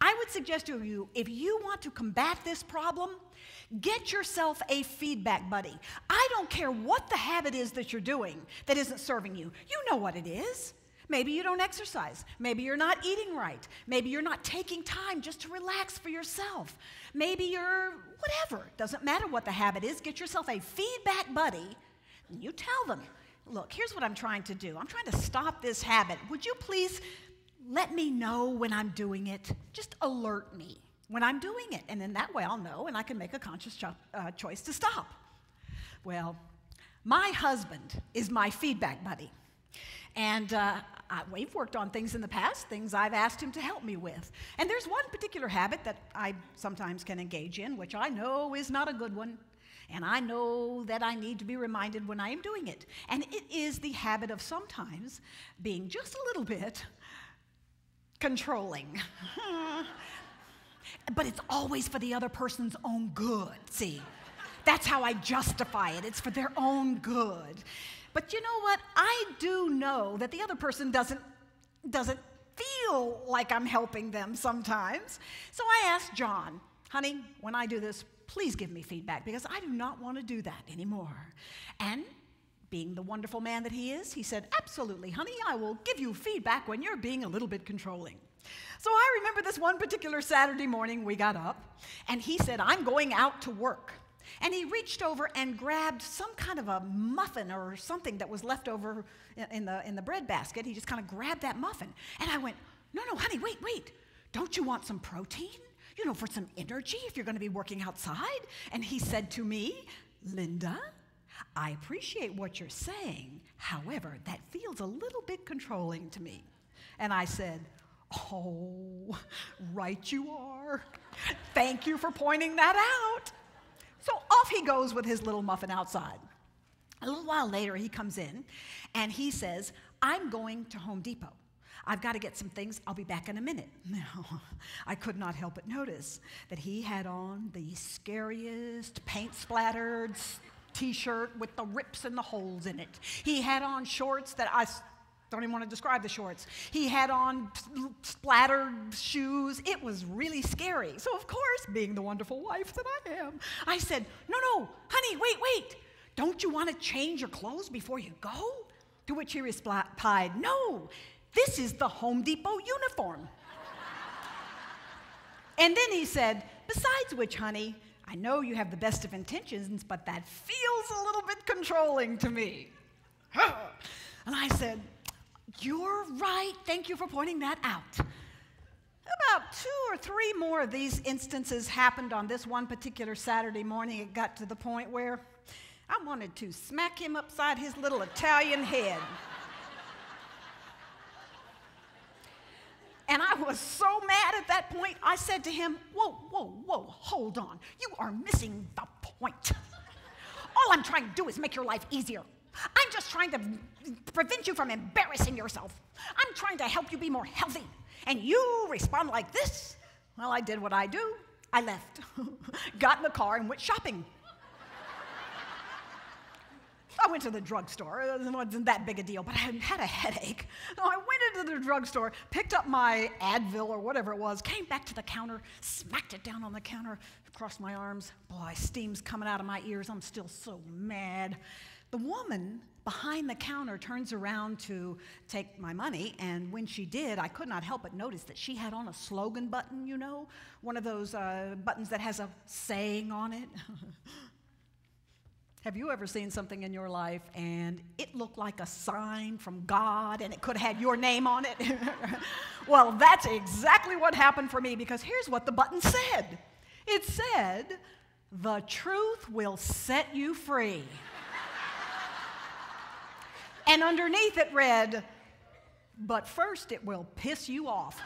I would suggest to you, if you want to combat this problem, get yourself a feedback buddy. I don't care what the habit is that you're doing that isn't serving you. You know what it is. Maybe you don't exercise. Maybe you're not eating right. Maybe you're not taking time just to relax for yourself. Maybe you're whatever. Doesn't matter what the habit is. Get yourself a feedback buddy, and you tell them, look, here's what I'm trying to do. I'm trying to stop this habit. Would you please let me know when I'm doing it? Just alert me when I'm doing it. And then that way I'll know and I can make a conscious choice to stop. Well, my husband is my feedback buddy. And we've worked on things in the past, things I've asked him to help me with. And there's one particular habit that I sometimes can engage in, which I know is not a good one. And I know that I need to be reminded when I am doing it. And it is the habit of sometimes being just a little bit controlling. But it's always for the other person's own good, see? That's how I justify it. It's for their own good. But you know what? I do know that the other person doesn't feel like I'm helping them sometimes. So I asked John, honey, when I do this, please give me feedback because I do not want to do that anymore. And being the wonderful man that he is, he said, absolutely, honey, I will give you feedback when you're being a little bit controlling. So I remember this one particular Saturday morning we got up, and he said, I'm going out to work. And he reached over and grabbed some kind of a muffin or something that was left over in the bread basket. He just kind of grabbed that muffin. And I went, no, honey, wait. Don't you want some protein? You know, for some energy if you're going to be working outside? And he said to me, Linda, I appreciate what you're saying. However, that feels a little bit controlling to me. And I said, oh, right you are. Thank you for pointing that out. So off he goes with his little muffin outside. A little while later, he comes in, and he says, I'm going to Home Depot. I've got to get some things. I'll be back in a minute. Now, I could not help but notice that he had on the scariest paint-splattered T-shirt with the rips and the holes in it. He had on shorts that I don't even want to describe the shorts. He had on splattered shoes. It was really scary. So, of course, being the wonderful wife that I am, I said, no, honey, wait. Don't you want to change your clothes before you go? To which he replied, no, this is the Home Depot uniform. And then he said, besides which, honey, I know you have the best of intentions, but that feels a little bit controlling to me. And I said, you're right. Thank you for pointing that out. About 2 or 3 more of these instances happened on this one particular Saturday morning. It got to the point where I wanted to smack him upside his little Italian head. And I was so mad at that point, I said to him, whoa, hold on. You are missing the point. All I'm trying to do is make your life easier. I'm just trying to prevent you from embarrassing yourself. I'm trying to help you be more healthy. And you respond like this? Well, I did what I do. I left, got in the car, and went shopping. I went to the drugstore. It wasn't that big a deal, but I had a headache. So I went into the drugstore, picked up my Advil or whatever it was, came back to the counter, smacked it down on the counter, crossed my arms. Boy, steam's coming out of my ears. I'm still so mad. The woman behind the counter turns around to take my money, and when she did, I could not help but notice that she had on a slogan button, you know, one of those buttons that has a saying on it. Have you ever seen something in your life and it looked like a sign from God and it could have had your name on it? Well, that's exactly what happened for me, because here's what the button said. It said, "The truth will set you free." And underneath it read, "But first it will piss you off."